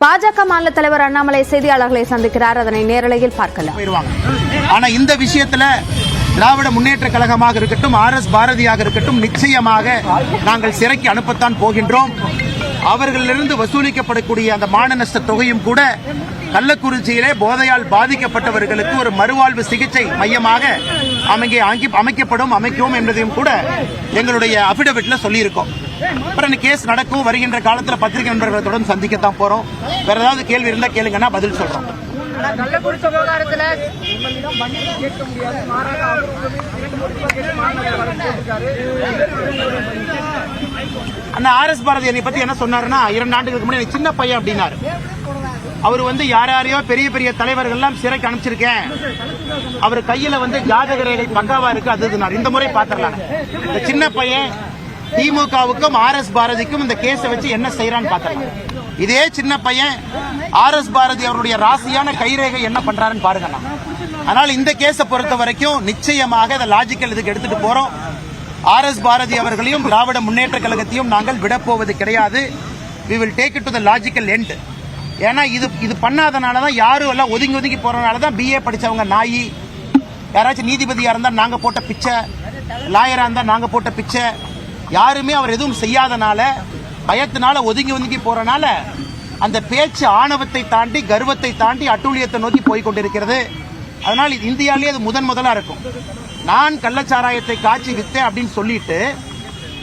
பாஜக மாநில தலைவர் அண்ணாமலை செய்தியாளர்களை சந்திக்கிறார். அதனை நேரலையில் பார்க்கலாம். ஆனா இந்த விஷயத்துல திராவிட முன்னேற்ற கழகமாக இருக்கட்டும், RS பாரதியாக இருக்கட்டும், நிச்சயமாக நாங்கள் சிறைக்கு அனுப்பத்தான் போகின்றோம். அவர்களிலிருந்து வசூலிக்கப்படக்கூடிய அந்த மான நஷ்ட தொகையும் கூட கள்ளக்குறிச்சியிலே போதையால் பாதிக்கப்பட்டவர்களுக்கு ஒரு மறுவாழ்வு சிகிச்சை மையமாக அமைக்கும் என்பதையும் கூட எங்களுடைய அபிடவிட்ல சொல்லியிருக்கோம். அப்புறம் கேஸ் நடக்கும். வருகின்ற காலத்தில் பத்திரிகை நண்பர்களுடன் சந்திக்கத்தான் போறோம். வேற ஏதாவது கேள்வி இருந்தா கேளுங்கன்னா பதில் சொல்றோம். அண்ணா RS பாரதி என்னை பத்தி என்ன சொன்னாருன்னா, 2 ஆண்டுகளுக்கு முன்னாடி சின்ன பையன் அப்படின்னாரு. அவர் யாரையோ பெரிய பெரிய தலைவர்கள் எல்லாம் சிறைக்கு அனுப்பிச்சிருக்கேன், அவர் கையில ஜாதக ரேகை பக்காவா இருக்கு, அது இந்த முறை பாத்திரலாம். இந்த சின்ன பையன் திமுகவுக்கும் RS பாரதிக்கும் இந்த கேஸ வச்சு என்ன செய்யறான்னு பாத்திரலாம். இதே சின்ன பையன் RS பாரதி அவருடைய ராசியான கைரேகை என்ன பண்றாருன்னு பாருங்க. அதனால இந்த கேஸை பொறுத்த வரைக்கும் நிச்சயமாக இந்த லாஜிக்கல் இதுக்கு எடுத்துட்டு போறோம். RS பாரதி அவர்களையும் திராவிட முன்னேற்ற கழகத்தையும் நாங்கள் விடப்போவது கிடையாது. we will take it to the logical end. ஏன்னா இது பண்ணாதனாலதான் யாரும் எல்லாம் ஒதுங்கி போறதுனாலதான் BA படிச்சவங்க நாயி, யாராச்சும் நீதிபதியா இருந்தா நாங்க போட்ட பிச்சை, லாயரா இருந்தா நாங்க போட்ட பிச்சை, யாருமே அவர் எதுவும் செய்யாதனால பயத்தினால ஒதுங்கி போறனால அந்த பேச்சு ஆணவத்தை தாண்டி கர்வத்தை தாண்டி அட்டூழியத்தை நோக்கி போய் கொண்டிருக்கிறது. அதனால் இந்தியாவிலே அது முதலா இருக்கும். நான் கள்ளச்சாராயத்தை காட்சி வித்தேன் அப்படின்னு சொல்லிட்டு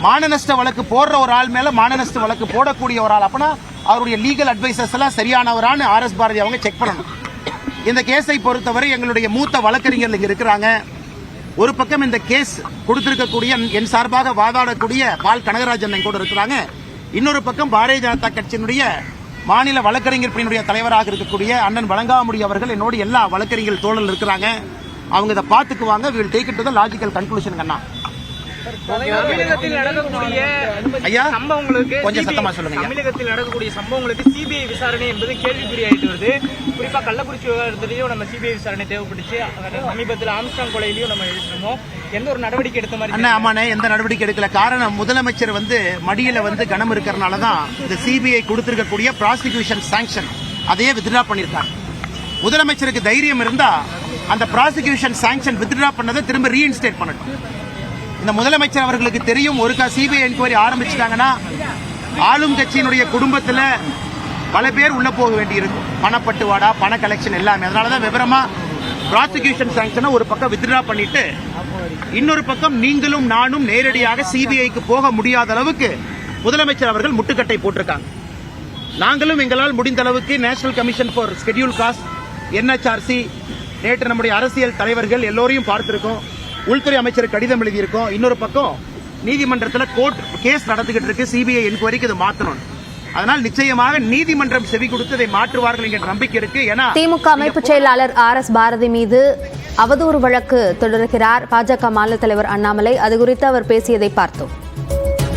மான நஷ்ட வழக்கு போடுற ஒரு ஆள் மேல மான நஷ்ட வழக்கு போடக்கூடிய ஒரு ஆள், அப்பனா அவருடைய லீகல் அட்வைசர்ஸ் எல்லாம் சரியானவரான்னு RS பாரதி அவங்க செக் பண்ணணும். இந்த கேஸை பொறுத்தவரை எங்களுடைய மூத்த வழக்கறிஞர்கள் இங்க இருக்கிறாங்க. ஒரு பக்கம் இந்த கேஸ் கொடுத்திருக்கக்கூடிய என் சார்பாக வாதாடக்கூடிய பால் கனகராஜன் கூட இருக்கிறாங்க. இன்னொரு பக்கம் பாரதிய ஜனதா கட்சியினுடைய மாநில வழக்கறிஞர் பிரிவினுடைய தலைவராக இருக்கக்கூடிய அண்ணன் வழங்காமுடி அவர்கள் என்னோட எல்லா வழக்கறிஞர் தோழர்கள் இருக்கிறாங்க. அவங்க இதை பார்த்துக்குவாங்க. we will take it to the logical conclusion. அண்ணா தமிழகத்தில் நடக்கக்கூடிய சம்பவங்களுக்கு கொஞ்சம் சத்தமா சொல்லுங்க. தமிழகத்தில் நடக்கக்கூடிய சம்பவங்களுக்கு CBI விசாரணை என்பது கேள்விக்குறியாயிட்டு வருது. குறிப்பா கள்ளக்குறிச்சி விவகாரத்திலையும் நம்ம CBI விசாரணை தேவைப்பட்டுச்சு. சமீபத்தில் ஆம்ஸ்டாங் கொலையிலையும் நம்ம எழுதினோம். எந்த ஒரு நடவடிக்கை எடுத்த மாதிரி அண்ணா? ஆமாண்ணே, எந்த நடவடிக்கை எடுக்கல. காரணம், முதலமைச்சர் மடியில கனம் இருக்கிறனாலதான் இந்த CBI கொடுத்திருக்கக்கூடிய ப்ராசிக்யூஷன் சாங்ஷன் அதையே வித்ட்ரா பண்ணிருக்காங்க. முதலமைச்சருக்கு தைரியம் இருந்தா அந்த ப்ராசிக்யூஷன் சாங்ஷன் வித்ட்ரா பண்ணதை திரும்ப ரீஇன்ஸ்டேட் பண்ணட்டும். இந்த முதலமைச்சர் அவர்களுக்கு தெரியும், ஒருக்கா CBI என்கொயரி ஆரம்பிச்சுட்டாங்கன்னா ஆளும் கட்சியினுடைய குடும்பத்தில் பல பேர் உள்ள போக வேண்டியிருக்கும். பணப்பட்டுவாடா, பண கலெக்ஷன் எல்லாமே. அதனாலதான் விவரமா ப்ராசிக்யூஷன் சாங்ஷனை ஒரு பக்கம் வித்ட்ரா பண்ணிட்டு இன்னொரு பக்கம் நீங்களும் நானும் நேரடியாக CBIக்கு போக முடியாத அளவுக்கு முதலமைச்சர் அவர்கள் முட்டுக்கட்டை போட்டிருக்காங்க. நாங்களும் எங்களால் முடிந்த அளவுக்கு national commission for schedule cost, NHRC, நேற்று நம்முடைய அரசியல் தலைவர்கள் எல்லோரையும் பார்த்திருக்கோம். உள்துறை அமைச்சர் கடிதம் எழுதியிருக்கோம். இன்னொரு பக்கம் நீதிமன்றத்தில் கோர்ட் கேஸ் நடந்துகிட்டு இருக்கு, CBI என்கொயரிக்கு இது மாற்றணும். அதனால் நிச்சயமாக நீதிமன்றம் செவி கொடுத்து இதை மாற்றுவார்கள் என்ற நம்பிக்கை இருக்கு. ஏன்னா திமுக அமைப்பு செயலாளர் RS பாரதி மீது அவதூறு வழக்கு தொடர்கிறார் பாஜக மாநில தலைவர் அண்ணாமலை. அது குறித்து அவர் பேசியதை பார்த்தோம்.